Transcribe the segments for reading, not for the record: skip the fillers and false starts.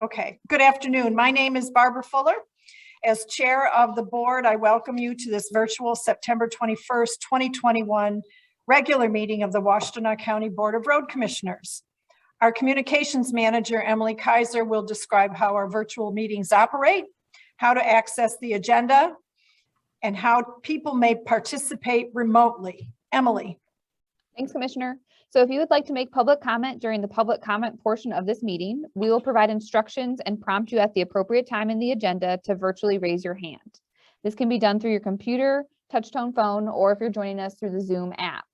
Okay, good afternoon. My name is Barbara Fuller. As chair of the board, I welcome you to this virtual September 21st, 2021 regular meeting of the Washtenaw County Board of Road Commissioners. Our communications manager, Emily Kaiser, will describe how our virtual meetings operate, how to access the agenda, and how people may participate remotely. Emily. Thanks, Commissioner. So if you would like to make public comment during the public comment portion of this meeting, we will provide instructions and prompt you at the appropriate time in the agenda to virtually raise your hand. This can be done through your computer, touch-tone phone, or if you're joining us through the Zoom app.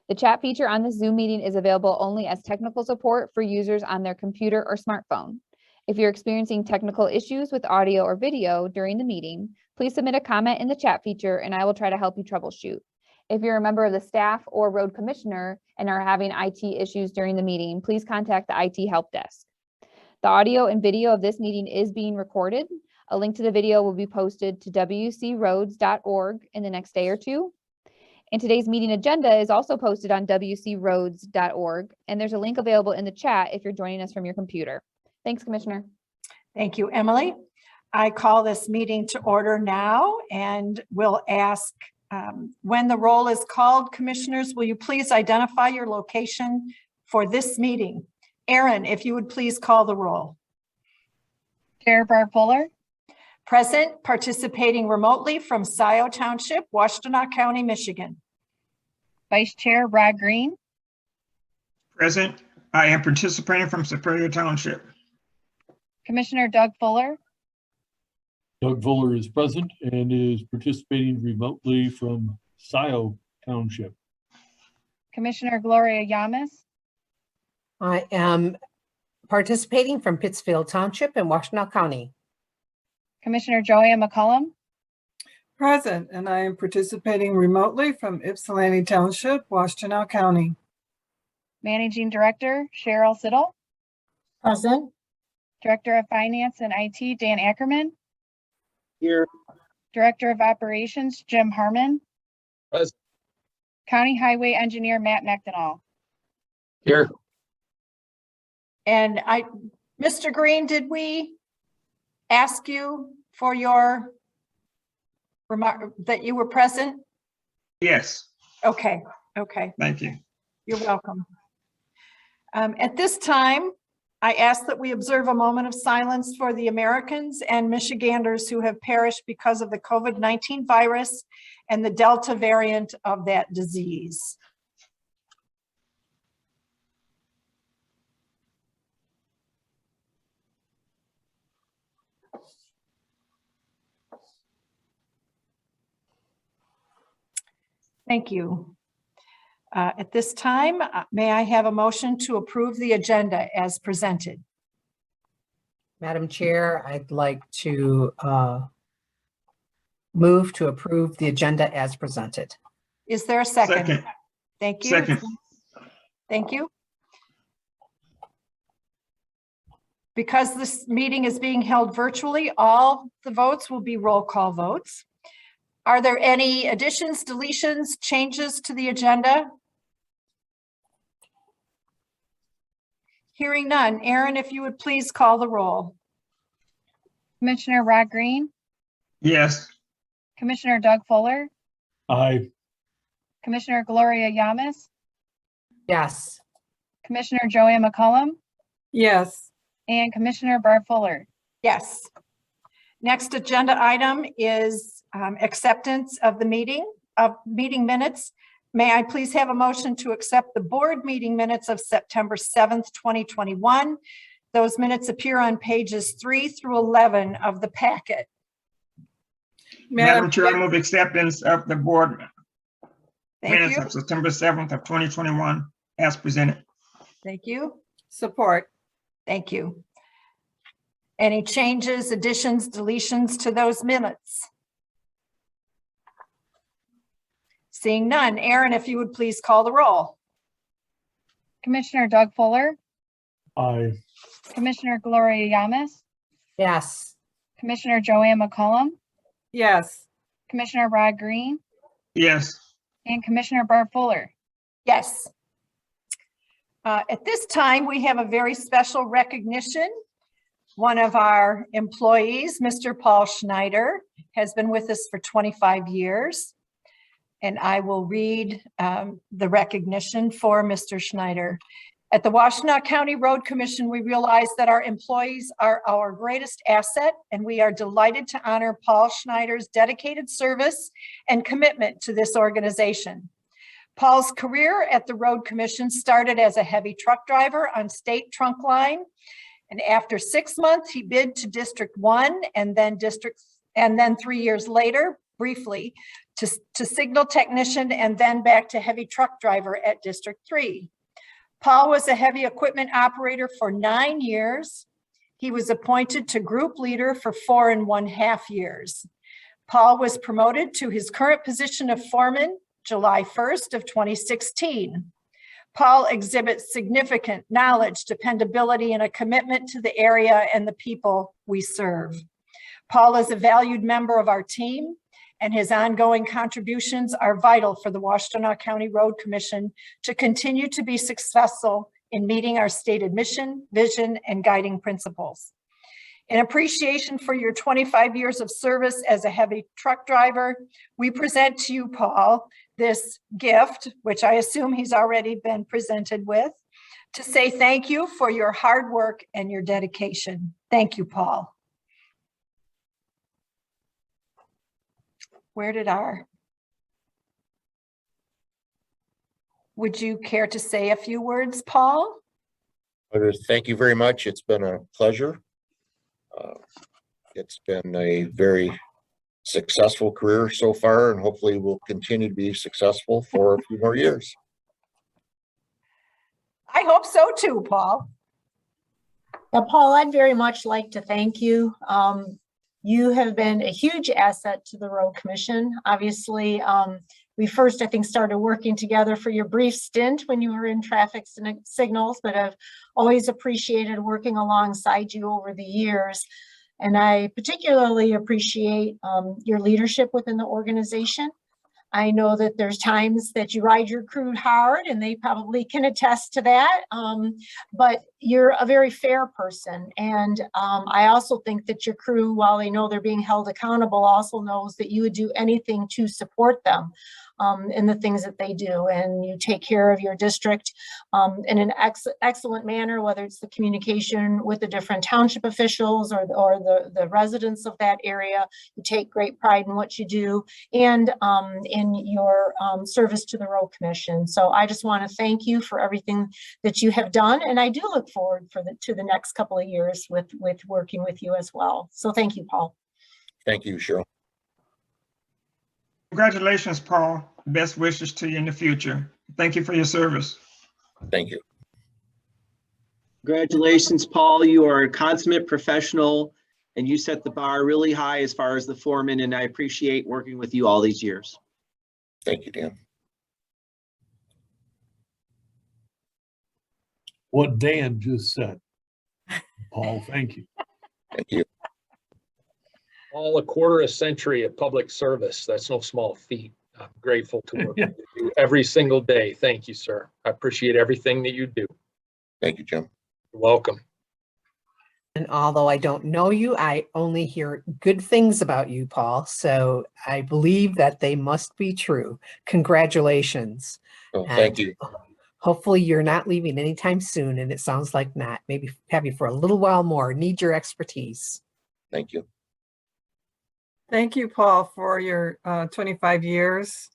The chat feature on this Zoom meeting is available only as technical support for users on their computer or smartphone. If you're experiencing technical issues with audio or video during the meeting, please submit a comment in the chat feature and I will try to help you troubleshoot. If you're a member of the staff or road commissioner and are having IT issues during the meeting, please contact the IT help desk. The audio and video of this meeting is being recorded. A link to the video will be posted to wcroads.org in the next day or two. And today's meeting agenda is also posted on wcroads.org, and there's a link available in the chat if you're joining us from your computer. Thanks, Commissioner. Thank you, Emily. I call this meeting to order now and will ask when the roll is called, commissioners, will you please identify your location for this meeting? Aaron, if you would please call the roll. Chair Barb Fuller. Present, participating remotely from Scioto Township, Washtenaw County, Michigan. Vice Chair Rod Green. Present. I am participating from Superior Township. Commissioner Doug Fuller. Doug Fuller is present and is participating remotely from Scioto Township. Commissioner Gloria Yamas. I am participating from Pittsfield Township in Washtenaw County. Commissioner Joanne McCollum. Present, and I am participating remotely from Ypsilanti Township, Washtenaw County. Managing Director Cheryl Siddle. Present. Director of Finance and IT Dan Ackerman. Here. Director of Operations Jim Harmon. Present. County Highway Engineer Matt McDonald. Here. And Mr. Green, did we ask you for your remark that you were present? Yes. Okay. Thank you. You're welcome. At this time, I ask that we observe a moment of silence for the Americans and Michiganders who have perished because of the COVID-19 virus and the Delta variant of that disease. Thank you. At this time, may I have a motion to approve the agenda as presented? Madam Chair, I'd like to move to approve the agenda as presented. Is there a second? Second. Thank you. Second. Thank you. Because this meeting is being held virtually, all the votes will be roll call votes. Are there any additions, deletions, changes to the agenda? Hearing none. Aaron, if you would please call the roll. Commissioner Rod Green. Yes. Commissioner Doug Fuller. Aye. Commissioner Gloria Yamas. Yes. Commissioner Joanne McCollum. Yes. And Commissioner Barb Fuller. Yes. Next agenda item is acceptance of the meeting minutes. May I please have a motion to accept the board meeting minutes of September 7th, 2021. Those minutes appear on pages 3 through 11 of the packet. Madam Chair, I move acceptance of the board minutes Thank you. of September 7th of 2021 as presented. Thank you. Support. Thank you. Any changes, additions, deletions to those minutes? Seeing none. Aaron, if you would please call the roll. Commissioner Doug Fuller. Aye. Commissioner Gloria Yamas. Yes. Commissioner Joanne McCollum. Yes. Commissioner Rod Green. Yes. And Commissioner Barb Fuller. Yes. At this time, we have a very special recognition One of our employees, Mr. Paul Schneider, has been with us for 25 years. And I will read the recognition for Mr. Schneider. At the Washtenaw County Road Commission, we realize that our employees are our greatest asset, and we are delighted to honor Paul Schneider's dedicated service and commitment to this organization. Paul's career at the Road Commission started as a heavy truck driver on State Trunk Line. And after 6 months, he bid to District 1 and then 3 years later, briefly, to signal technician and then back to heavy truck driver at District 3. Paul was a heavy equipment operator for 9 years. He was appointed to group leader for 4.5 years. Paul was promoted to his current position of foreman July 1st of 2016. Paul exhibits significant knowledge, dependability, and a commitment to the area and the people we serve. Paul is a valued member of our team, and his ongoing contributions are vital for the Washtenaw County Road Commission to continue to be successful in meeting our stated mission, vision, and guiding principles. In appreciation for your 25 years of service as a heavy truck driver, we present to you, Paul, this gift, which I assume he's already been presented with, to say thank you for your hard work and your dedication. Thank you, Paul. Would you care to say a few words, Paul? Thank you very much. It's been a pleasure. It's been a very successful career so far, and hopefully will continue to be successful for a few more years. I hope so too, Paul. Paul, I'd very much like to thank you. You have been a huge asset to the Road Commission. Obviously, we first, I think, started working together for your brief stint when you were in traffic signals, but I've always appreciated working alongside you over the years. And I particularly appreciate your leadership within the organization. I know that there's times that you ride your crew hard, and they probably can attest to that, but you're a very fair person. And I also think that your crew, while they know they're being held accountable, also knows that you would do anything to support them in the things that they do. And you take care of your district in an excellent manner, whether it's the communication with the different township officials or the residents of that area. You take great pride in what you do and in your service to the Road Commission. So I just want to thank you for everything that you have done. And I do look forward to the next couple of years with working with you as well. So thank you, Paul. Thank you, Cheryl. Congratulations, Paul. Best wishes to you in the future. Thank you for your service. Thank you. Congratulations, Paul. You are a consummate professional, and you set the bar really high as far as the foreman, and I appreciate working with you all these years. Thank you, Dan. What Dan just said. Paul, thank you. Thank you. All a quarter a century of public service. That's no small feat. I'm grateful to work with you every single day. Thank you, sir. I appreciate everything that you do. Thank you, Jim. You're welcome. And although I don't know you, I only hear good things about you, Paul. So I believe that they must be true. Congratulations. Oh, thank you. Hopefully you're not leaving anytime soon, and it sounds like not. Maybe have you for a little while more. Need your expertise. Thank you. Thank you, Paul, for your 25 years.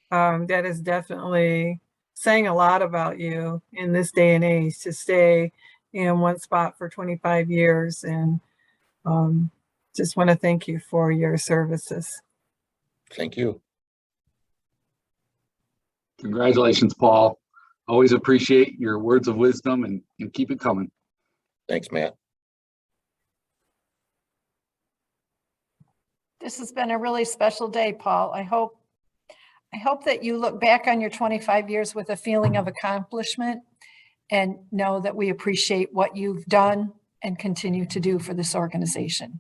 That is definitely saying a lot about you in this day and age to stay in one spot for 25 years. And just want to thank you for your services. Thank you. Congratulations, Paul. Always appreciate your words of wisdom and keep it coming. Thanks, Matt. This has been a really special day, Paul. I hope that you look back on your 25 years with a feeling of accomplishment and know that we appreciate what you've done and continue to do for this organization.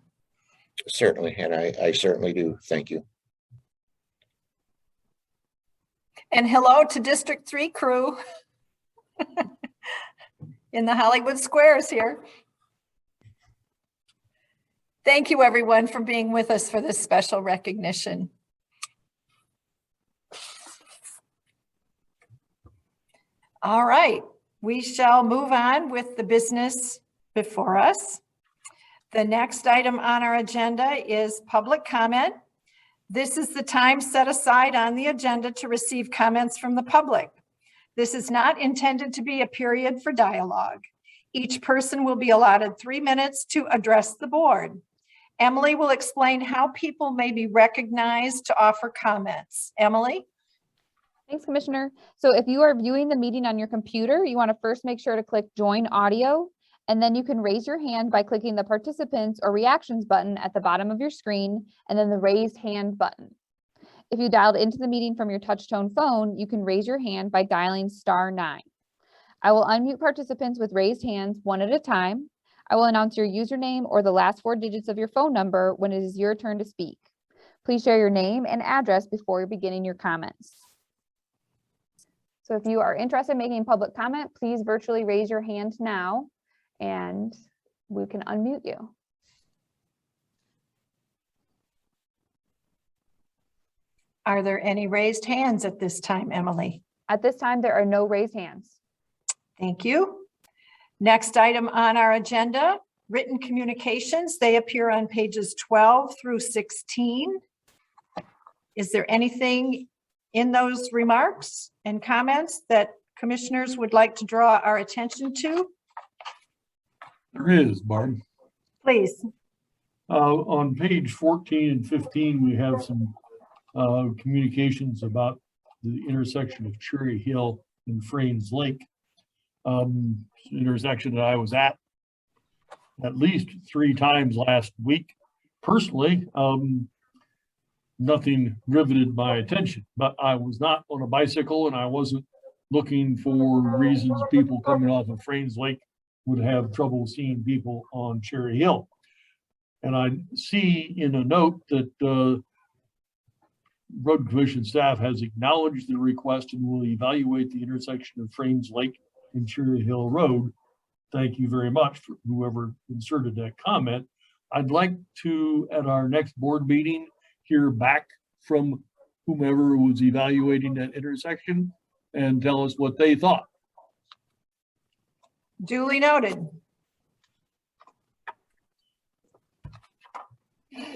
Certainly, and I certainly do. Thank you. And hello to District 3 crew in the Hollywood Squares here. Thank you, everyone, for being with us for this special recognition. All right, we shall move on with the business before us. The next item on our agenda is public comment. This is the time set aside on the agenda to receive comments from the public. This is not intended to be a period for dialogue. Each person will be allotted 3 minutes to address the board. Emily will explain how people may be recognized to offer comments. Emily? Thanks, Commissioner. So if you are viewing the meeting on your computer, you want to first make sure to click Join Audio, and then you can raise your hand by clicking the Participants or Reactions button at the bottom of your screen, and then the Raised Hand button. If you dialed into the meeting from your touch-tone phone, you can raise your hand by dialing *9. I will unmute participants with raised hands one at a time. I will announce your username or the last 4 digits of your phone number when it is your turn to speak. Please share your name and address before beginning your comments. So if you are interested in making public comment, please virtually raise your hand now and we can unmute you. Are there any raised hands at this time, Emily? At this time, there are no raised hands. Thank you. Next item on our agenda, written communications. They appear on pages 12 through 16. Is there anything in those remarks and comments that commissioners would like to draw our attention to? There is, Barb. Please. On page 14 and 15, we have some communications about the intersection of Cherry Hill and Frames Lake. Intersection that I was at least 3 times last week. Personally, nothing riveted my attention, but I was not on a bicycle and I wasn't looking for reasons people coming off of Frames Lake would have trouble seeing people on Cherry Hill. And I see in a note that Road Commission staff has acknowledged the request and will evaluate the intersection of Frames Lake and Cherry Hill Road. Thank you very much for whoever inserted that comment. I'd like to, at our next board meeting, hear back from whomever was evaluating that intersection and tell us what they thought. Duly noted.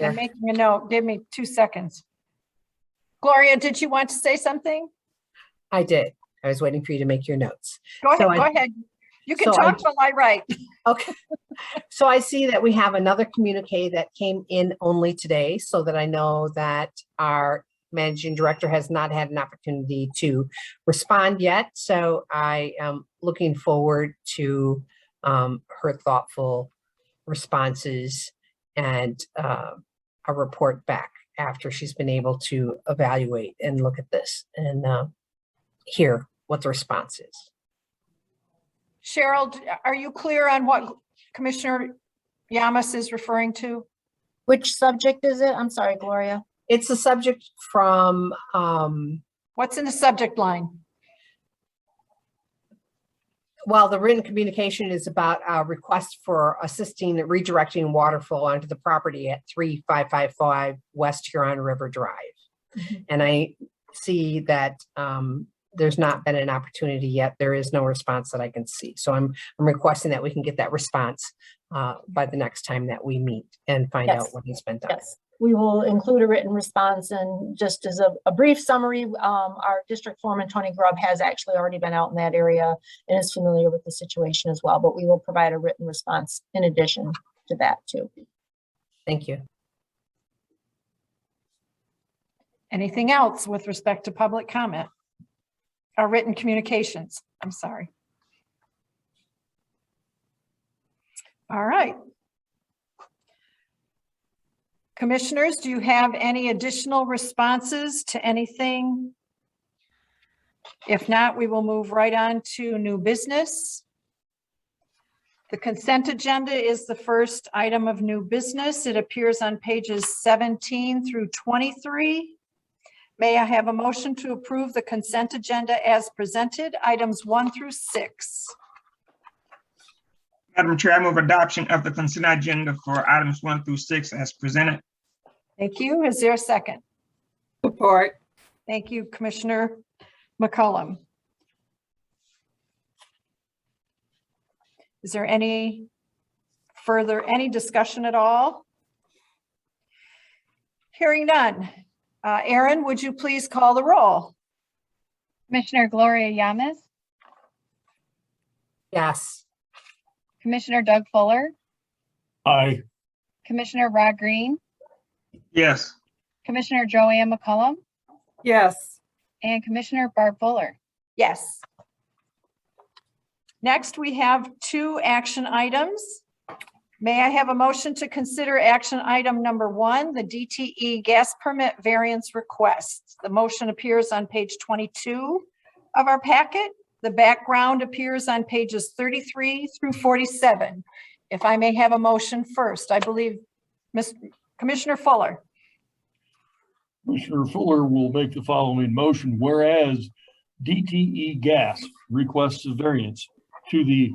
I'm making a note. Give me 2 seconds. Gloria, did you want to say something? I did. I was waiting for you to make your notes. Go ahead. Go ahead. You can talk while I write. Okay. So I see that we have another communique that came in only today, so that I know that our managing director has not had an opportunity to respond yet. So I am looking forward to her thoughtful responses and a report back after she's been able to evaluate and look at this and hear what the response is. Cheryl, are you clear on what Commissioner Yamas is referring to? Which subject is it? I'm sorry, Gloria. It's a subject from what's in the subject line? Well, the written communication is about a request for assisting redirecting water flow onto the property at 3555 West Huron River Drive. Mm-hmm. And I see that there's not been an opportunity yet. There is no response that I can see. So I'm requesting that we can get that response by the next time that we meet and find out what has been done. Yes. We will include a written response, and just as a brief summary, our district foreman, Tony Grubb, has actually already been out in that area and is familiar with the situation as well, but we will provide a written response in addition to that too. Thank you. Anything else with respect to public comment? Or written communications, I'm sorry. All right. Commissioners, do you have any additional responses to anything? If not, we will move right on to new business. The consent agenda is the first item of new business. It appears on pages 17 through 23. May I have a motion to approve the consent agenda as presented, items 1 through 6? Madam Chair, I move adoption of the consent agenda for items 1 through 6 as presented. Thank you. Is there a second? Support. Thank you, Commissioner McCollum. Is there any discussion at all? Hearing none. Aaron, would you please call the roll? Commissioner Gloria Yamas, Yes. Commissioner Doug Fuller, Aye. Commissioner Rod Green, Yes. Commissioner Joanne McCollum, Yes. and Commissioner Barb Fuller. Yes. Next, we have 2 action items. May I have a motion to consider action item number 1, the DTE gas permit variance request? The motion appears on page 22 of our packet. The background appears on pages 33 through 47. If I may have a motion first, I believe Commissioner Fuller. Commissioner Fuller will make the following motion, whereas DTE Gas requests a variance to the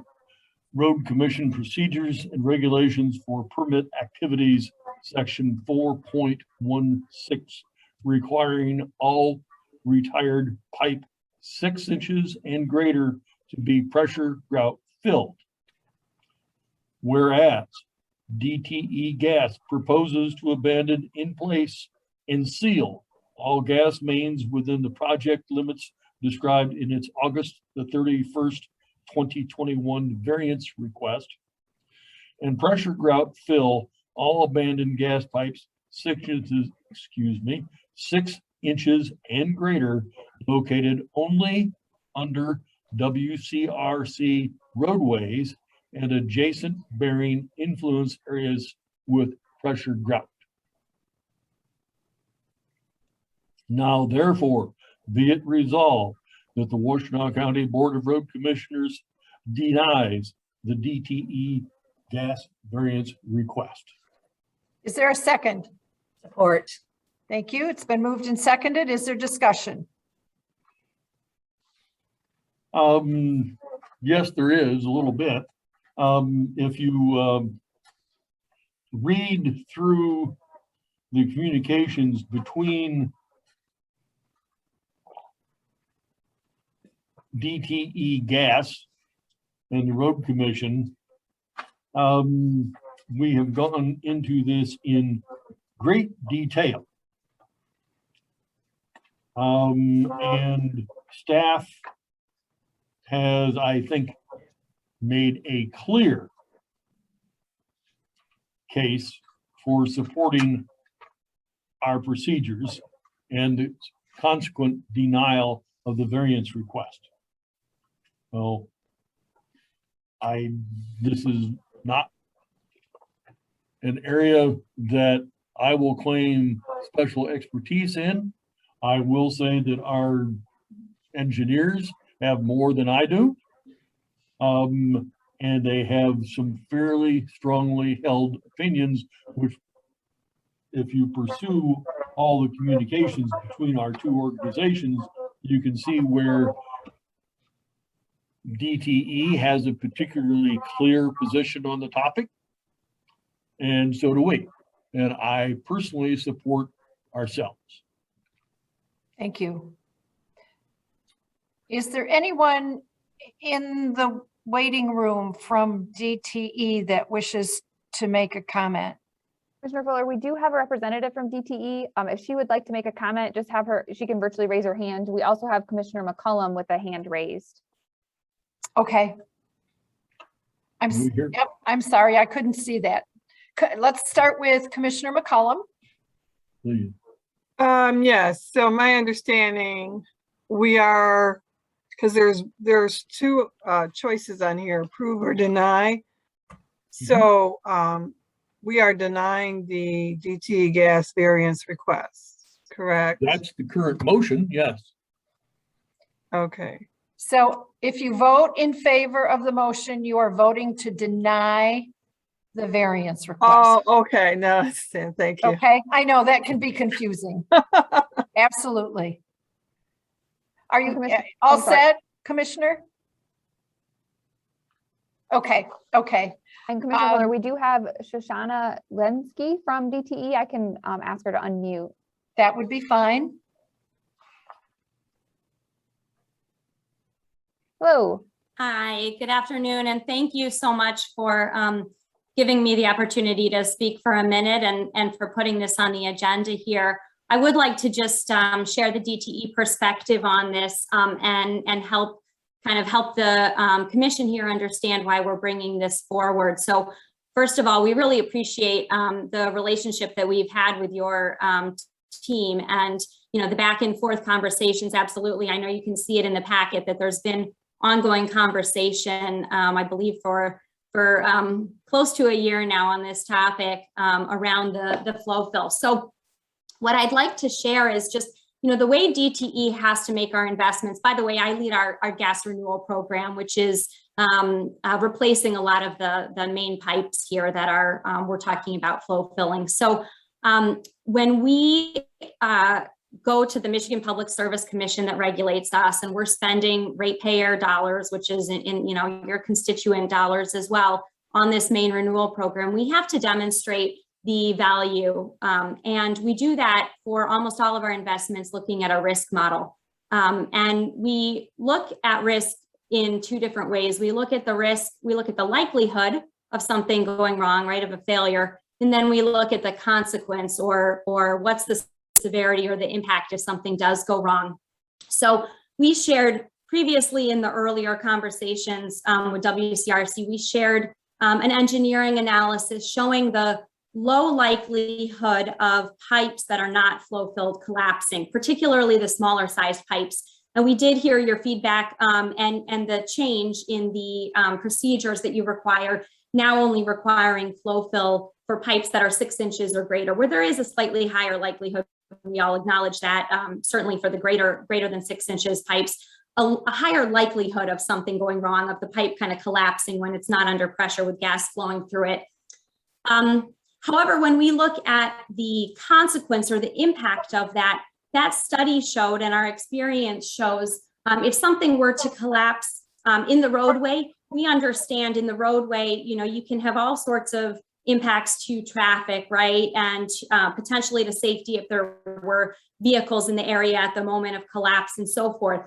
Road Commission Procedures and Regulations for Permit Activities, Section 4.16, requiring all retired pipe 6 inches and greater to be pressure grout filled. Whereas DTE Gas proposes to abandon in place and seal all gas mains within the project limits described in its August the 31st, 2021 variance request, and pressure grout fill all abandoned gas pipes 6 inches and greater located only under WCRC roadways and adjacent bearing influence areas with pressure grout. Now therefore, be it resolved that the Washtenaw County Board of Road Commissioners denies the DTE gas variance request. Is there a second? Support. Thank you. It's been moved and seconded. Is there discussion? Yes, there is a little bit. If you read through the communications between DTE Gas and the Road Commission, we have gone into this in great detail. And staff has, I think, made a clear case for supporting our procedures and the consequent denial of the variance request. So this is not an area that I will claim special expertise in. I will say that our engineers have more than I do. And they have some fairly strongly held opinions, which if you pursue all the communications between our 2 organizations, you can see where DTE has a particularly clear position on the topic. And so do we. And I personally support ourselves. Thank you. Is there anyone in the waiting room from DTE that wishes to make a comment? Commissioner Fuller, we do have a representative from DTE. If she would like to make a comment, just have her, she can virtually raise her hand. We also have Commissioner McCollum with a hand raised. Okay. Yep, I'm sorry, I couldn't see that. Let's start with Commissioner McCollum. Please. Yes, so my understanding, we are, because there's 2 choices on here, approve or deny. So we are denying the DTE gas variance request, correct? That's the current motion, yes. Okay. So if you vote in favor of the motion, you are voting to deny the variance request. Oh, okay, now I understand, thank you. Okay, I know that can be confusing. Absolutely. Are you all set, Commissioner? Okay, okay. And Commissioner Fuller, Um, we do have Shoshana Lenski from DTE. I can ask her to unmute. That would be fine. Hello. Hi, good afternoon, and thank you so much for giving me the opportunity to speak for a minute and for putting this on the agenda here. I would like to just share the DTE perspective on this and help the commission here understand why we're bringing this forward. So first of all, we really appreciate the relationship that we've had with your team and, you know, the back and forth conversations. Absolutely. I know you can see it in the packet that there's been ongoing conversation, I believe for close to a year now on this topic around the flow fill. So what I'd like to share is just, you know, the way DTE has to make our investments. By the way, I lead our gas renewal program, which is replacing a lot of the main pipes here that are we're talking about flow filling. So when we go to the Michigan Public Service Commission that regulates us, and we're spending ratepayer dollars, which is in you know, your constituent dollars as well, on this main renewal program, we have to demonstrate the value. And we do that for almost all of our investments, looking at a risk model. And we look at risk in two different ways. We look at the risk, we look at the likelihood of something going wrong, right, of a failure. And then we look at the consequence or what's the severity or the impact if something does go wrong. So we shared previously in the earlier conversations with WCRC, we shared an engineering analysis showing the low likelihood of pipes that are not flow filled collapsing, particularly the smaller sized pipes. And we did hear your feedback and the change in the procedures that you require, now only requiring flow fill for pipes that are 6 inches or greater, where there is a slightly higher likelihood. We all acknowledge that, certainly for the greater than 6 inches pipes, a higher likelihood of something going wrong, of the pipe kind of collapsing when it's not under pressure with gas flowing through it. However, when we look at the consequence or the impact of that, that study showed, and our experience shows, if something were to collapse in the roadway, we understand in the roadway, you know, you can have all sorts of impacts to traffic, right? And potentially to safety if there were vehicles in the area at the moment of collapse and so forth.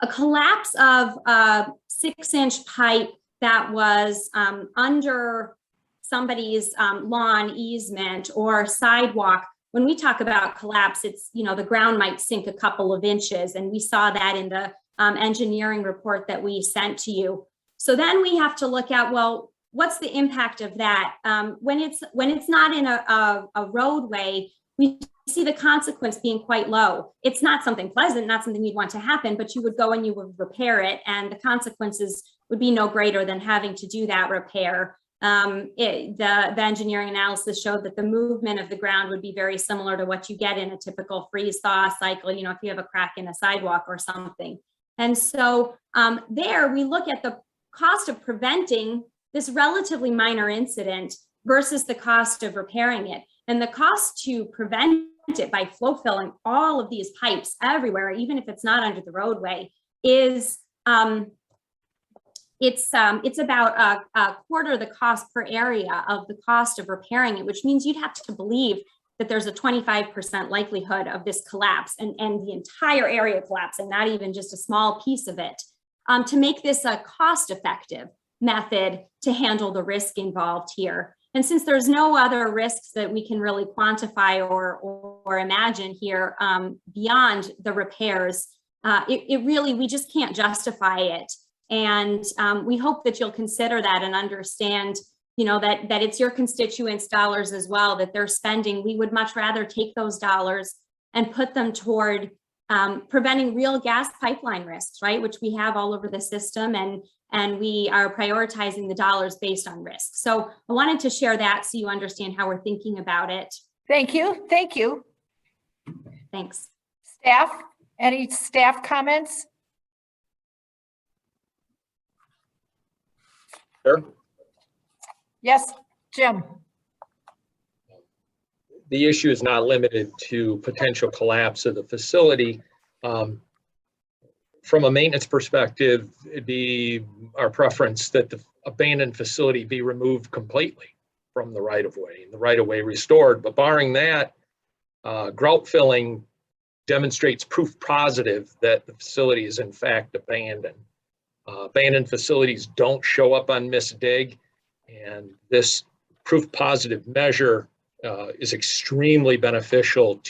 A collapse of a 6-inch pipe that was under somebody's lawn easement or sidewalk, when we talk about collapse, it's, you know, the ground might sink a couple of inches. And we saw that in the engineering report that we sent to you. So then we have to look at, well, what's the impact of that? When it's not in a roadway, we see the consequence being quite low. It's not something pleasant, not something you'd want to happen, but you would go and you would repair it, and the consequences would be no greater than having to do that repair. The engineering analysis showed that the movement of the ground would be very similar to what you get in a typical freeze-thaw cycle, you know, if you have a crack in a sidewalk or something. And so there we look at the cost of preventing this relatively minor incident versus the cost of repairing it. And the cost to prevent it by flow filling all of these pipes everywhere, even if it's not under the roadway, is it's about a quarter the cost per area of the cost of repairing it, which means you'd have to believe that there's a 25% likelihood of this collapse and the entire area collapsing, not even just a small piece of it, to make this a cost-effective method to handle the risk involved here. And since there's no other risks that we can really quantify or imagine here beyond the repairs, it really, we just can't justify it. And we hope that you'll consider that and understand, you know, that it's your constituents' dollars as well that they're spending. We would much rather take those dollars and put them toward preventing real gas pipeline risks, right? Which we have all over the system, and we are prioritizing the dollars based on risk. So I wanted to share that so you understand how we're thinking about it. Thank you. Thank you. Thanks. Staff, any staff comments? Sure. Yes, Jim. The issue is not limited to potential collapse of the facility. From a maintenance perspective, it'd be our preference that the abandoned facility be removed completely from the right of way, and the right of way restored. But barring that, grout filling demonstrates proof positive that the facility is in fact abandoned. Abandoned facilities don't show up on misdig, and this proof positive measure is extremely beneficial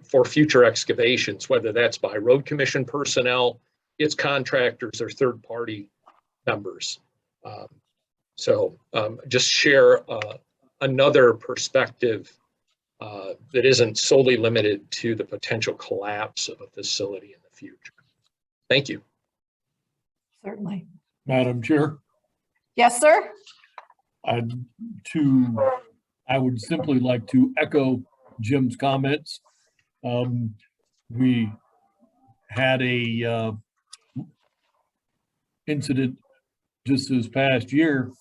for future excavations, whether that's by road commission personnel, its contractors, or third-party members. Just share another perspective that isn't solely limited to the potential collapse of a facility in the future. Thank you. Certainly. Madam Chair, Yes, sir. I would simply like to echo Jim's comments. We had a incident just this past year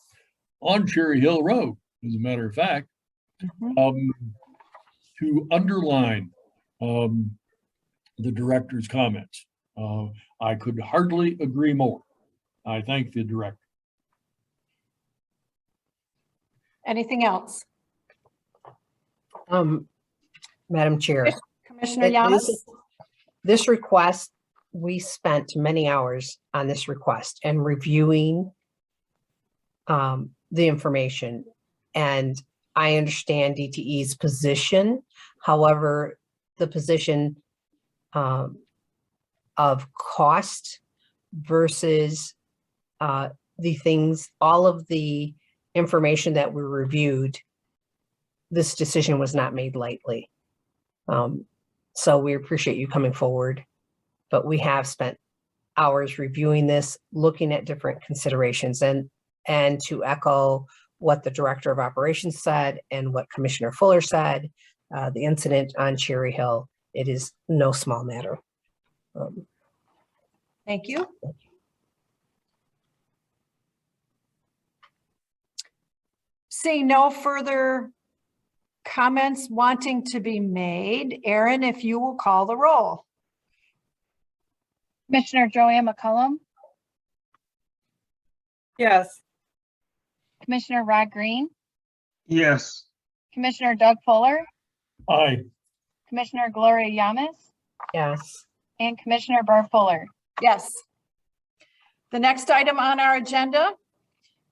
on Cherry Hill Road, as a matter of fact, to underline the director's comments. I could hardly agree more. I thank the director. Anything else? Madam Chair. Commissioner Yamas? This request, we spent many hours on this request and reviewing the information. And I understand DTE's position. However, the position of cost versus the things, all of the information that we reviewed, this decision was not made lightly. So we appreciate you coming forward, but we have spent hours reviewing this, looking at different considerations, and to echo what the Director of Operations said and what Commissioner Fuller said, the incident on Cherry Hill, it is no small matter. Thank you. Seeing no further comments wanting to be made, Aaron, if you will call the roll. Commissioner Joanne McCullum, Yes. Commissioner Rod Green, Yes. Commissioner Doug Fuller, Aye. Commissioner Gloria Yamas, Yes. and Commissioner Barb Fuller. Yes. The next item on our agenda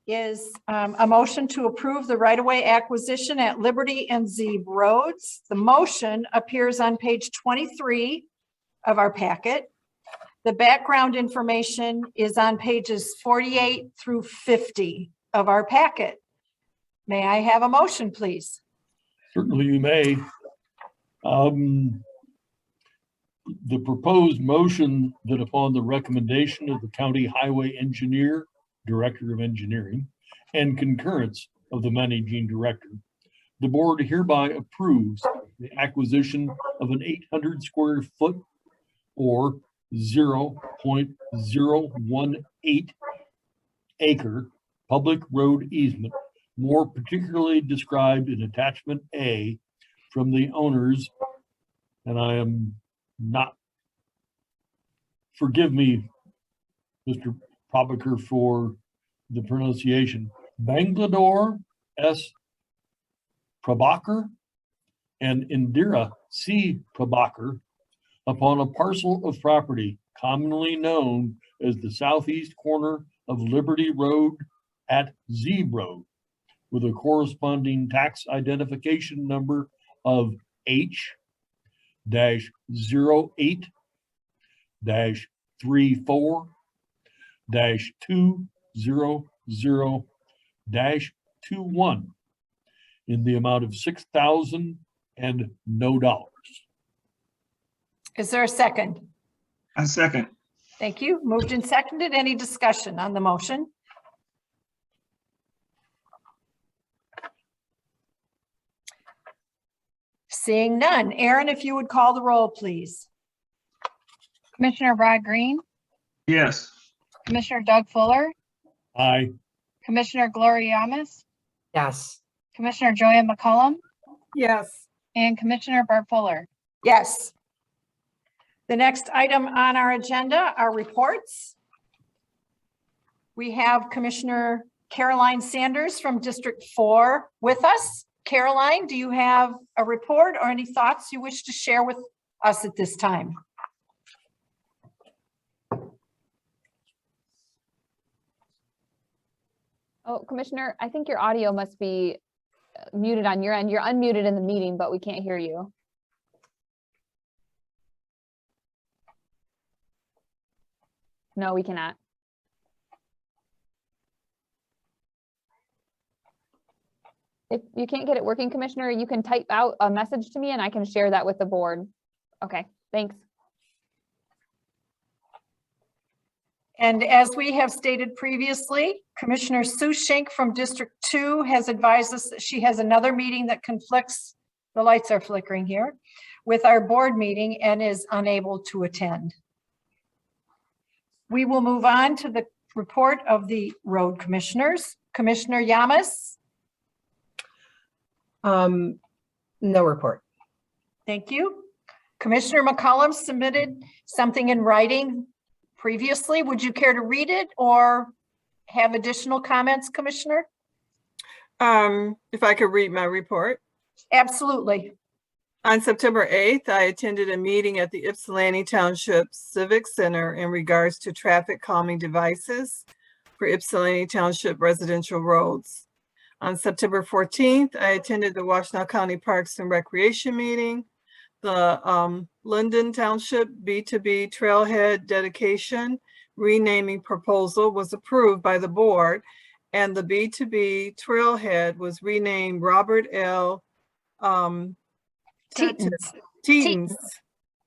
is a motion to approve the right-of-way acquisition at Liberty and Zeeb roads. The motion appears on page 23 of our packet. The background information is on pages 48 through 50 of our packet. May I have a motion, please? Certainly you may. The proposed motion that upon the recommendation of the county highway engineer, director of engineering, and concurrence of the managing director, the board hereby approves the acquisition of an 800 square foot or 0.018 acre public road easement, more particularly described in attachment A from the owners, and I am not, forgive me, Mr. Prabhakar, for the pronunciation, Bangalore S. Prabhakar and Indira C. Prabhakar upon a parcel of property commonly known as the southeast corner of Liberty Road at Zeeb Road, with a corresponding tax identification number of H-08-34-200-21 in the amount of $6,000 and no dollars. Is there a second? I second. Thank you. Moved and seconded. Any discussion on the motion? Seeing none. Aaron, if you would call the roll, please. Commissioner Rod Green, Yes. Commissioner Doug Fuller, Aye. Commissioner Gloria Yamas, Yes. Commissioner Joanne McCullum, Yes. and Commissioner Barb Fuller. Yes. The next item on our agenda are reports. We have Commissioner Caroline Sanders from District 4 with us. Caroline, do you have a report or any thoughts you wish to share with us at this time? Oh, Commissioner, I think your audio must be muted on your end. You're unmuted in the meeting, but we can't hear you. No, we cannot. If you can't get it working, Commissioner, you can type out a message to me and I can share that with the board. Okay, thanks. And as we have stated previously, Commissioner Sue Schenk from District 2 has advised us that she has another meeting that conflicts, the lights are flickering here, with our board meeting and is unable to attend. We will move on to the report of the road commissioners. Commissioner Yamas. No report. Thank you. Commissioner McCollum submitted something in writing previously. Would you care to read it or have additional comments, Commissioner? If I could read my report. Absolutely. On September 8th, I attended a meeting at the Ypsilanti Township Civic Center in regards to traffic calming devices for Ypsilanti Township residential roads. On September 14th, I attended the Washtenaw County Parks and Recreation meeting. The Linden Township B2B Trailhead dedication renaming proposal was approved by the board, and the B2B Trailhead was renamed Robert L. Teetons.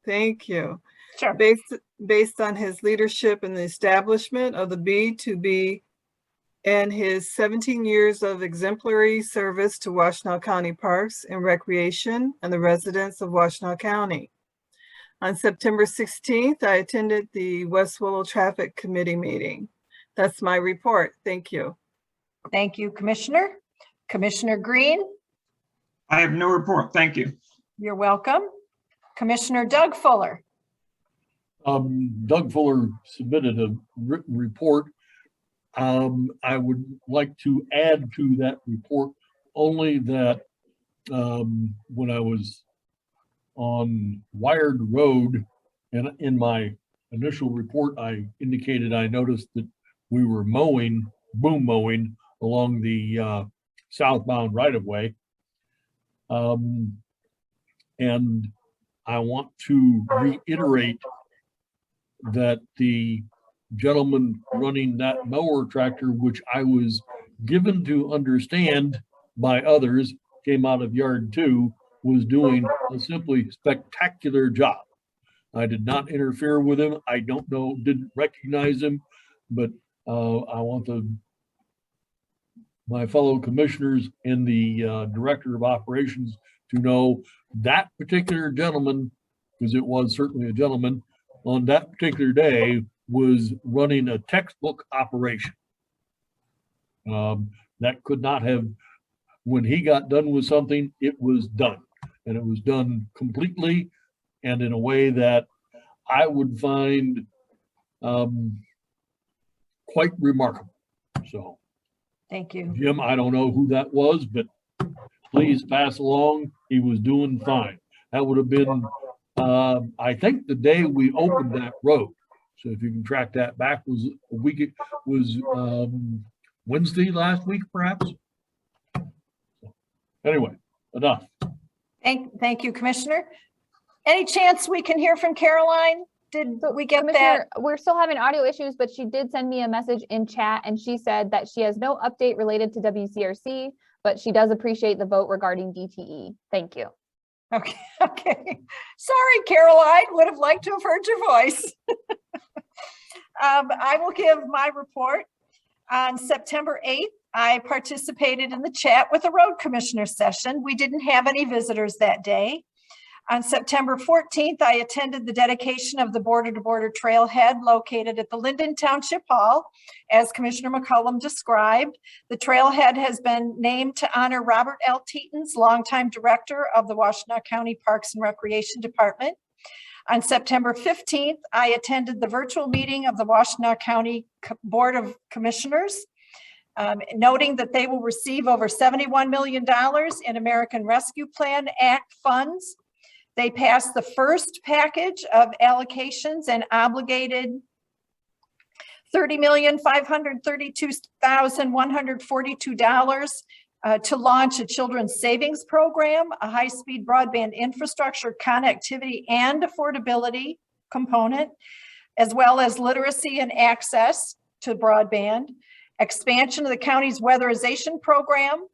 Thank you. Sure. Based on his leadership in the establishment of the B2B and his 17 years of exemplary service to Washtenaw County Parks and Recreation and the residents of Washtenaw County. On September 16th, I attended the West Willow Traffic Committee meeting. That's my report. Thank you. Thank you, Commissioner. Commissioner Green. I have no report. Thank you. You're welcome. Commissioner Doug Fuller. Doug Fuller submitted a written report. I would like to add to that report only that when I was on Wired Road and in my initial report, I indicated I noticed that we were boom mowing along the southbound right-of-way. And I want to reiterate that the gentleman running that mower tractor, which I was given to understand by others, came out of yard 2, was doing a simply spectacular job. I did not interfere with him. I don't know, didn't recognize him, but I want my fellow commissioners and the director of operations to know that particular gentleman, because it was certainly a gentleman, on that particular day was running a textbook operation. That could not have, when he got done with something, it was done. And it was done completely and in a way that I would find quite remarkable. So, thank you. Jim, I don't know who that was, but please pass along. He was doing fine. That would have been, I think, the day we opened that road. So if you can track that back, was a week, was Wednesday last week, perhaps. Anyway, enough. Thank you, Commissioner. Any chance we can hear from Caroline? Did we get that? We're still having audio issues, but she did send me a message in chat and she said that she has no update related to WCRC, but she does appreciate the vote regarding DTE. Thank you. Okay. Sorry, Caroline, would have liked to have heard your voice. I will give my report. On September 8th, I participated in the chat with the road commissioner session. We didn't have any visitors that day. On September 14th, I attended the dedication of the Border to Border Trailhead located at the Linden Township Hall. As Commissioner McCollum described, the trailhead has been named to honor Robert L. Teetons, longtime director of the Washtenaw County Parks and Recreation Department. On September 15th, I attended the virtual meeting of the Washtenaw County Board of Commissioners, noting that they will receive over $71 million in American Rescue Plan Act funds. They passed the first package of allocations and obligated $30,532,142 to launch a children's savings program, a high-speed broadband infrastructure connectivity and affordability component, as well as literacy and access to broadband, expansion of the county's weatherization program.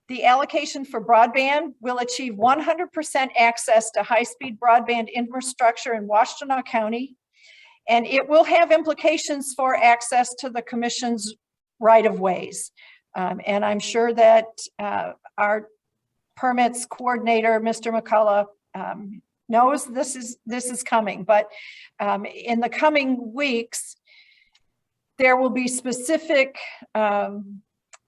The allocation for broadband will achieve 100% access to high-speed broadband infrastructure in Washtenaw County, and it will have implications for access to the commission's right-of-ways. And I'm sure that our permits coordinator, Mr. McCullough, knows this is coming. But in the coming weeks, there will be specific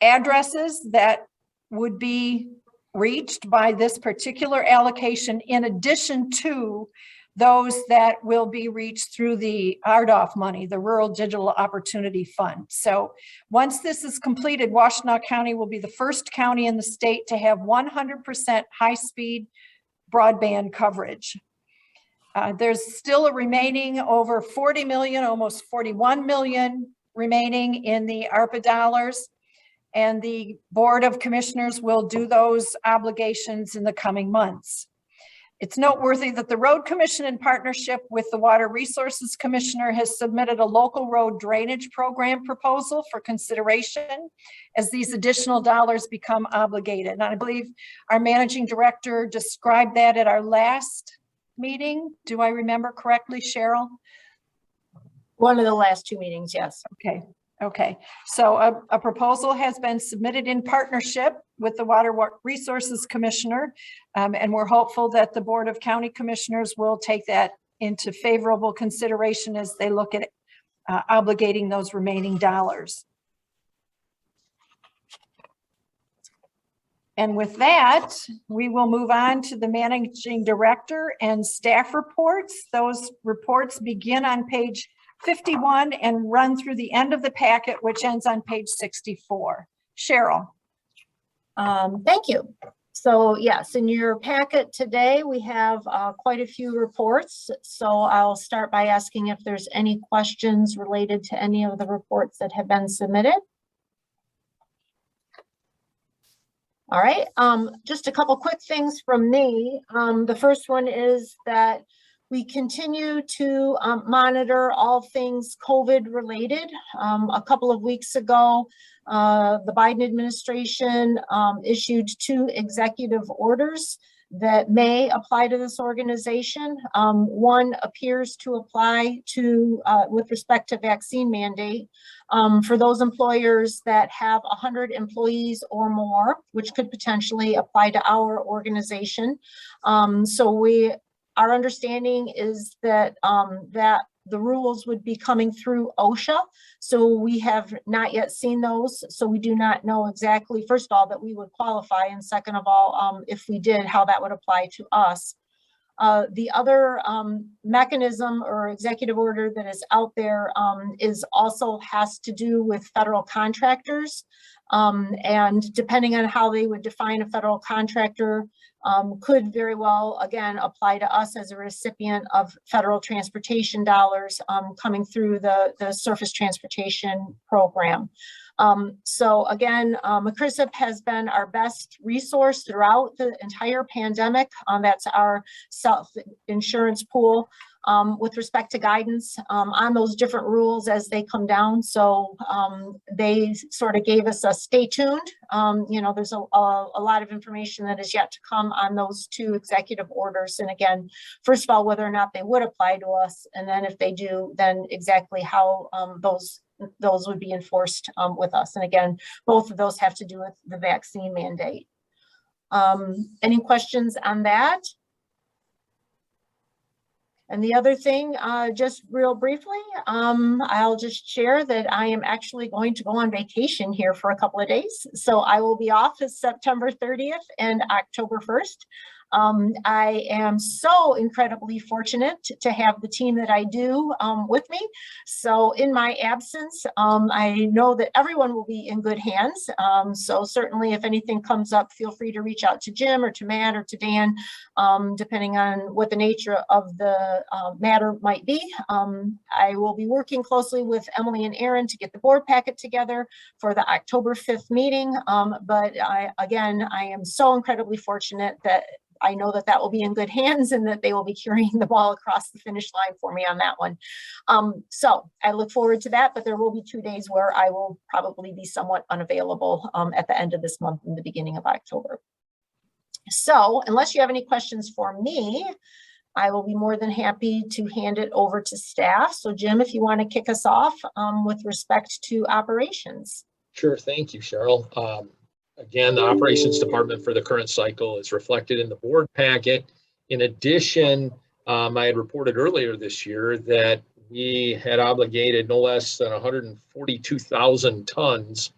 addresses that would be reached by this particular allocation, in addition to those that will be reached through the RDOF money, the Rural Digital Opportunity Fund. So once this is completed, Washtenaw County will be the first county in the state to have 100% high-speed broadband coverage. There's still a remaining over 40 million, almost 41 million remaining in the ARPA dollars, and the Board of Commissioners will do those obligations in the coming months. It's noteworthy that the Road Commission, in partnership with the Water Resources Commissioner, has submitted a local road drainage program proposal for consideration as these additional dollars become obligated. And I believe our managing director described that at our last meeting. Do I remember correctly, Cheryl? One of the last two meetings, yes. Okay, so a proposal has been submitted in partnership with the Water Resources Commissioner, and we're hopeful that the Board of County Commissioners will take that into favorable consideration as they look at obligating those remaining dollars. And with that, we will move on to the Managing Director and staff reports. Those reports begin on page 51 and run through the end of the packet, which ends on page 64. Cheryl. Thank you. So yes, in your packet today, we have quite a few reports. So I'll start by asking if there's any questions related to any of the reports that have been submitted. All right, just a couple quick things from me. The first one is that we continue to monitor all things COVID related. A couple of weeks ago, the Biden administration issued 2 executive orders that may apply to this organization. One appears to apply to, with respect to vaccine mandate, for those employers that have 100 employees or more, which could potentially apply to our organization. Our understanding is that that the rules would be coming through OSHA. So we have not yet seen those. So we do not know exactly, first of all, that we would qualify. And second of all, if we did, how that would apply to us. The other mechanism or executive order that is out there is also has to do with federal contractors. And depending on how they would define a federal contractor, could very well, again, apply to us as a recipient of federal transportation dollars coming through the Surface Transportation Program. So again, MCRISP has been our best resource throughout the entire pandemic. That's our self-insurance pool with respect to guidance on those different rules as they come down. So they sort of gave us a stay tuned. You know, there's a lot of information that is yet to come on those 2 executive orders. And again, first of all, whether or not they would apply to us, and then if they do, then exactly how those would be enforced with us. And again, both of those have to do with the vaccine mandate. Any questions on that? And the other thing, just real briefly, I'll just share that I am actually going to go on vacation here for a couple of days. So I will be off September 30th and October 1st. I am so incredibly fortunate to have the team that I do with me. So in my absence, I know that everyone will be in good hands. So certainly if anything comes up, feel free to reach out to Jim or to Matt or to Dan, depending on what the nature of the matter might be. I will be working closely with Emily and Aaron to get the board packet together for the October 5th meeting. But I am so incredibly fortunate that I know that that will be in good hands and that they will be carrying the ball across the finish line for me on that one. So I look forward to that, but there will be 2 days where I will probably be somewhat unavailable at the end of this month and the beginning of October. So unless you have any questions for me, I will be more than happy to hand it over to staff. So Jim, if you want to kick us off with respect to operations. Sure. Thank you, Cheryl. Again, the operations department for the current cycle is reflected in the board packet. In addition, I had reported earlier this year that we had obligated no less than 142,000 tons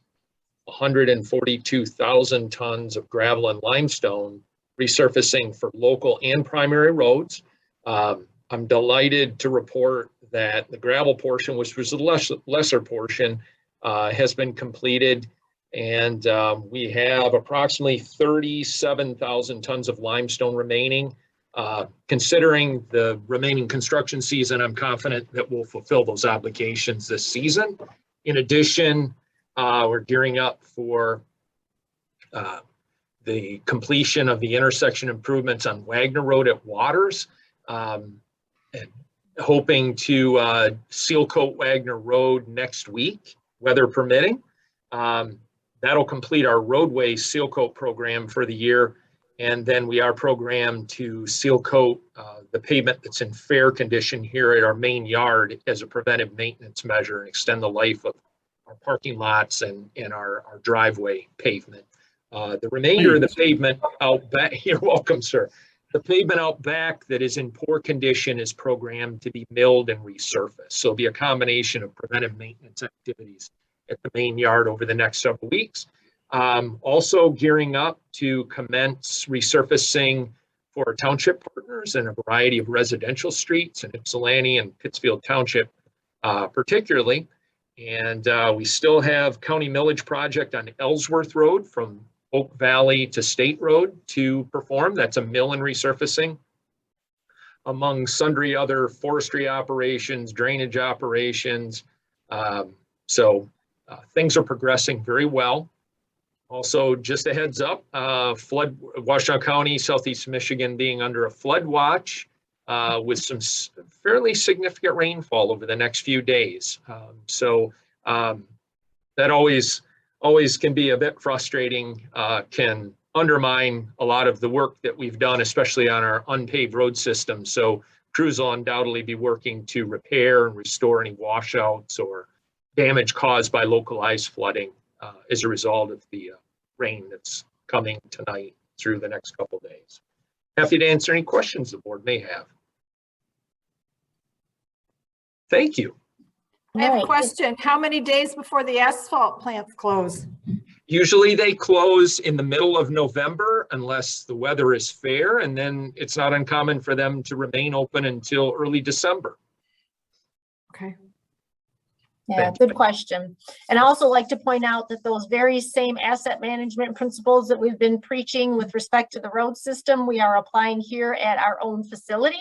of gravel and limestone resurfacing for local and primary roads. I'm delighted to report that the gravel portion, which was the lesser portion, has been completed. And we have approximately 37,000 tons of limestone remaining. Considering the remaining construction season, I'm confident that we'll fulfill those obligations this season. In addition, we're gearing up for the completion of the intersection improvements on Wagner Road at Waters, and hoping to seal coat Wagner Road next week, weather permitting. That'll complete our roadway seal coat program for the year. And then we are programmed to seal coat the pavement that's in fair condition here at our main yard as a preventive maintenance measure and extend the life of our parking lots and our driveway pavement. The remainder of the pavement out back, you're welcome, sir. The pavement out back that is in poor condition is programmed to be milled and resurfaced. So it'll be a combination of preventive maintenance activities at the main yard over the next several weeks. Also gearing up to commence resurfacing for our township partners in a variety of residential streets in Ypsilanti and Pittsfield Township particularly. And we still have county millage project on Ellsworth Road from Oak Valley to State Road to perform. That's a mill and resurfacing, among sundry other forestry operations, drainage operations. Things are progressing very well. Also, just a heads up, Washtenaw County, Southeast Michigan being under a flood watch with some fairly significant rainfall over the next few days. That always can be a bit frustrating, can undermine a lot of the work that we've done, especially on our unpaved road system. So crews will undoubtedly be working to repair and restore any washouts or damage caused by localized flooding as a result of the rain that's coming tonight through the next couple of days. Happy to answer any questions the board may have. Thank you. I have a question. How many days before the asphalt plants close? Usually they close in the middle of November unless the weather is fair, and then it's not uncommon for them to remain open until early December. Okay. Yeah, good question. And I also like to point out that those very same asset management principles that we've been preaching with respect to the road system, we are applying here at our own facility.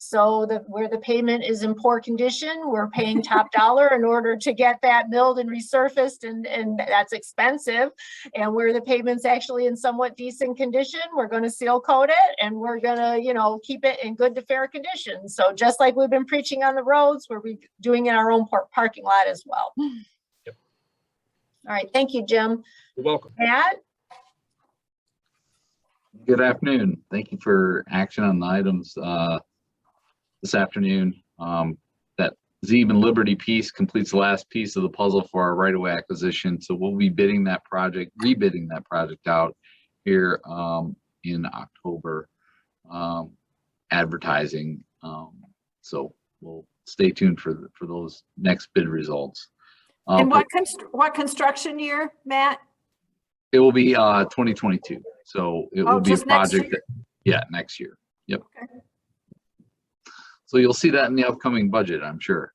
So where the pavement is in poor condition, we're paying top dollar in order to get that milled and resurfaced, and that's expensive. And where the pavement's actually in somewhat decent condition, we're going to seal coat it, and we're going to, keep it in good to fair condition. So just like we've been preaching on the roads, we're doing in our own parking lot as well. Yep. All right, thank you, Jim. You're welcome. Matt? Good afternoon. Thank you for action on the items this afternoon. That Zeeb and Liberty piece completes the last piece of the puzzle for our right-of-way acquisition. So we'll be rebidding that project out here in October, advertising. So we'll stay tuned for those next bid results. And what construction year, Matt? It will be 2022. So it will be a project that, Yeah, next year. Yep. So you'll see that in the upcoming budget, I'm sure.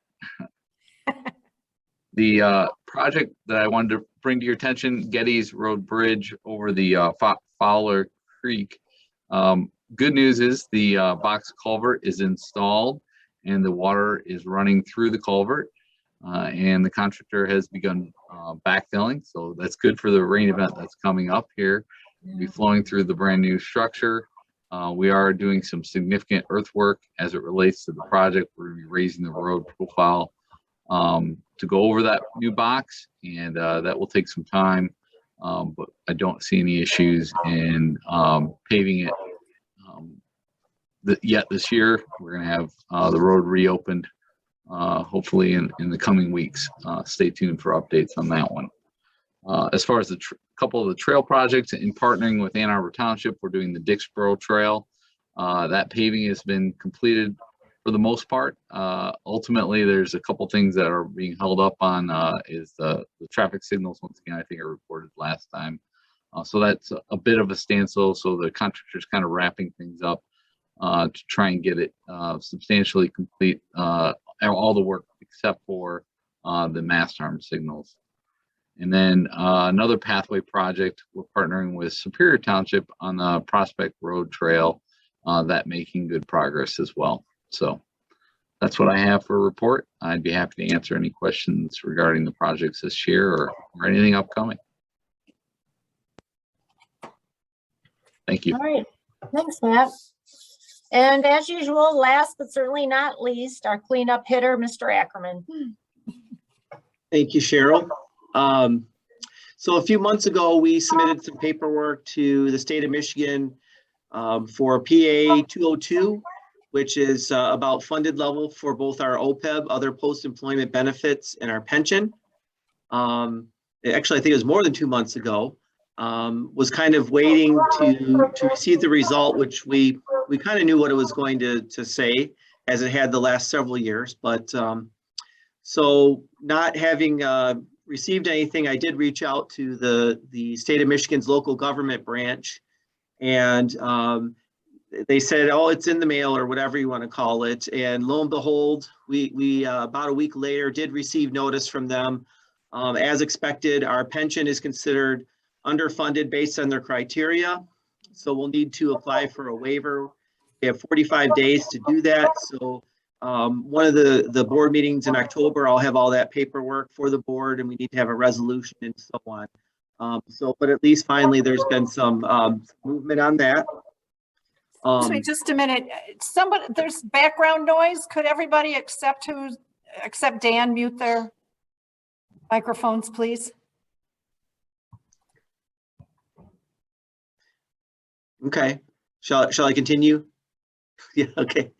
The project that I wanted to bring to your attention, Getty's Road Bridge over the Fowler Creek. Good news is the box culvert is installed and the water is running through the culvert. And the contractor has begun backfilling, so that's good for the rain event that's coming up here. We'll be flowing through the brand new structure. We are doing some significant earthwork as it relates to the project. We're going to be raising the road profile to go over that new box, and that will take some time, but I don't see any issues in paving it yet this year. We're going to have the road reopened hopefully in the coming weeks. Stay tuned for updates on that one. As far as the couple of the trail projects, in partnering with Ann Arbor Township, we're doing the Dicksboro Trail. That paving has been completed for the most part. Ultimately, there's a couple things that are being held up on is the traffic signals. Once again, I think I reported last time. So that's a bit of a standstill. So the contractor's kind of wrapping things up to try and get it substantially complete, all the work except for the mast arm signals. And then another pathway project, we're partnering with Superior Township on the Prospect Road Trail, that making good progress as well. So that's what I have for a report. I'd be happy to answer any questions regarding the projects this year or anything upcoming. Thank you. All right, thanks, Matt. And as usual, last but certainly not least, our cleanup hitter, Mr. Ackerman. Thank you, Cheryl. So a few months ago, we submitted some paperwork to the state of Michigan for PA 202, which is about funded level for both our OPEB, other post-employment benefits, and our pension. Actually, I think it was more than 2 months ago. Was kind of waiting to receive the result, which we kind of knew what it was going to say, as it had the last several years. But so not having received anything, I did reach out to the state of Michigan's local government branch, and they said, oh, it's in the mail or whatever you want to call it. And lo and behold, we about a week later did receive notice from them. As expected, our pension is considered underfunded based on their criteria. So we'll need to apply for a waiver. We have 45 days to do that. So one of the board meetings in October, I'll have all that paperwork for the board, and we need to have a resolution and so on. But at least finally, there's been some movement on that. Excuse me, just a minute. There's background noise. Could everybody except Dan mute their microphones, please? Okay. Shall I continue? Yeah. Okay.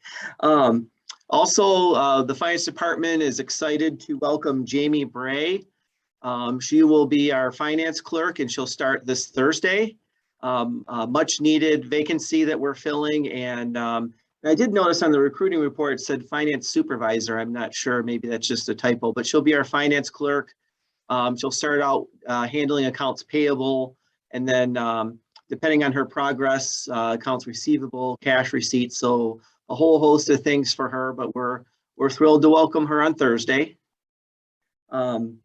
Also, the finance department is excited to welcome Jamie Bray. She will be our finance clerk, and she'll start this Thursday. Much needed vacancy that we're filling. And I did notice on the recruiting report, it said finance supervisor. I'm not sure, maybe that's just a typo, but she'll be our finance clerk. She'll start out handling accounts payable, and then depending on her progress, accounts receivable, cash receipts. So a whole host of things for her, but we're thrilled to welcome her on Thursday. And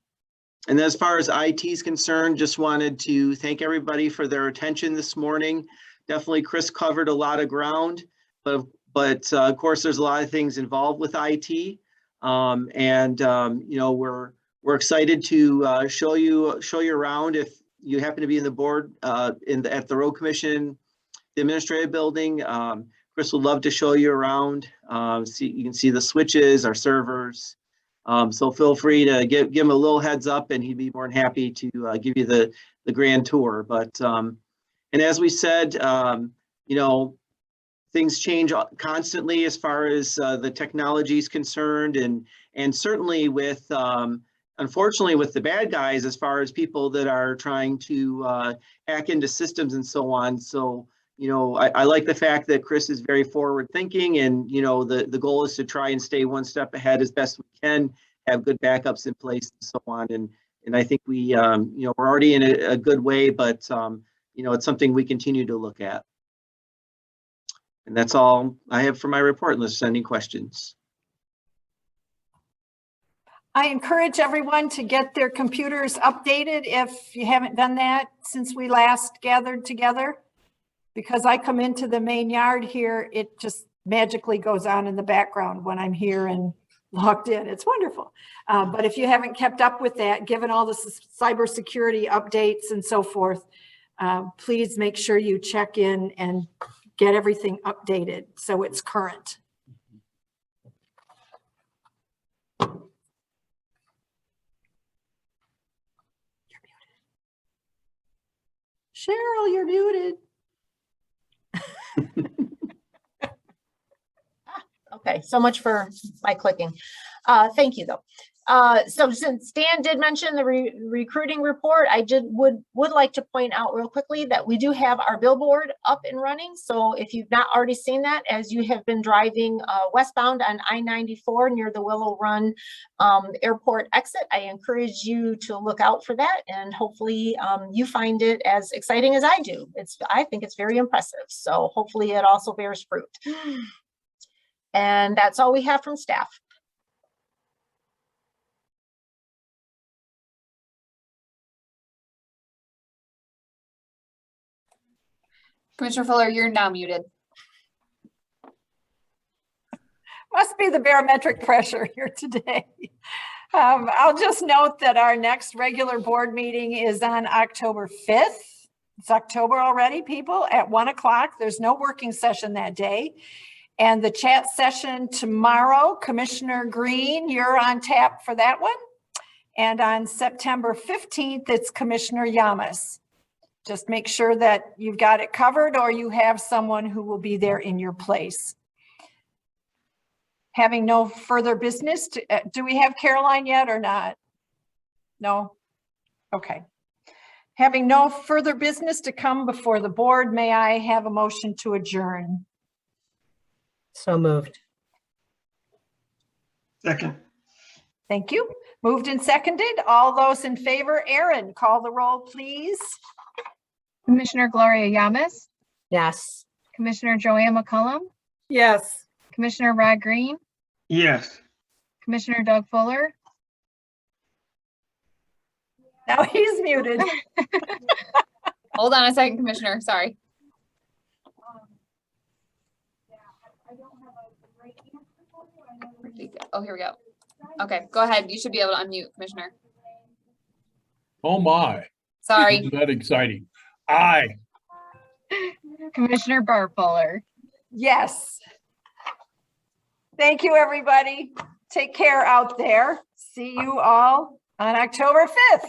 as far as IT is concerned, just wanted to thank everybody for their attention this morning. Definitely Chris covered a lot of ground, but of course there's a lot of things involved with IT. You know, we're excited to show you around if you happen to be in the board at the road commission, the administrative building. Chris would love to show you around. You can see the switches, our servers. So feel free to give him a little heads up, and he'd be more than happy to give you the grand tour. But and as we said, you know, things change constantly as far as the technology is concerned, and certainly with unfortunately with the bad guys as far as people that are trying to hack into systems and so on. So you know, I like the fact that Chris is very forward thinking, and you know, the goal is to try and stay one step ahead as best we can, have good backups in place and so on. And I think we, you know, we're already in a good way, but you know, it's something we continue to look at. And that's all I have for my report, unless there's any questions. I encourage everyone to get their computers updated if you haven't done that since we last gathered together. Because I come into the main yard here, it just magically goes on in the background when I'm here and logged in. It's wonderful. But if you haven't kept up with that, given all the cybersecurity updates and so forth, please make sure you check in and get everything updated so it's current. Cheryl, you're muted. Okay, so much for my clicking. Thank you though. So since Dan did mention the recruiting report, I would like to point out real quickly that we do have our billboard up and running. So if you've not already seen that, as you have been driving westbound on I-94 near the Willow Run airport exit, I encourage you to look out for that, and hopefully you find it as exciting as I do. I think it's very impressive. So hopefully it also bears fruit. And that's all we have from staff. Commissioner Fuller, you're now muted. Must be the barometric pressure here today. I'll just note that our next regular board meeting is on October 5th. It's October already, people, at 1 o'clock. There's no working session that day. And the chat session tomorrow, Commissioner Green, you're on tap for that one. And on September 15th, it's Commissioner Yamas. Just make sure that you've got it covered or you have someone who will be there in your place. Having no further business, do we have Caroline yet or not? No? Okay. Having no further business to come before the board, may I have a motion to adjourn? So moved. Second. Thank you. Moved and seconded. All those in favor, Aaron, call the roll, please. Commissioner Gloria Yamas, Yes. Commissioner Joanne McCullum, Yes. Commissioner Rod Green, Yes. Commissioner Doug Fuller, Now he's muted. Hold on a second, Commissioner. Sorry. Oh, here we go. Okay, go ahead. You should be able to unmute, Commissioner. Oh my. Sorry. Isn't that exciting? Aye. Commissioner Barb Fuller. Yes. Thank you, everybody. Take care out there. See you all on October 5th.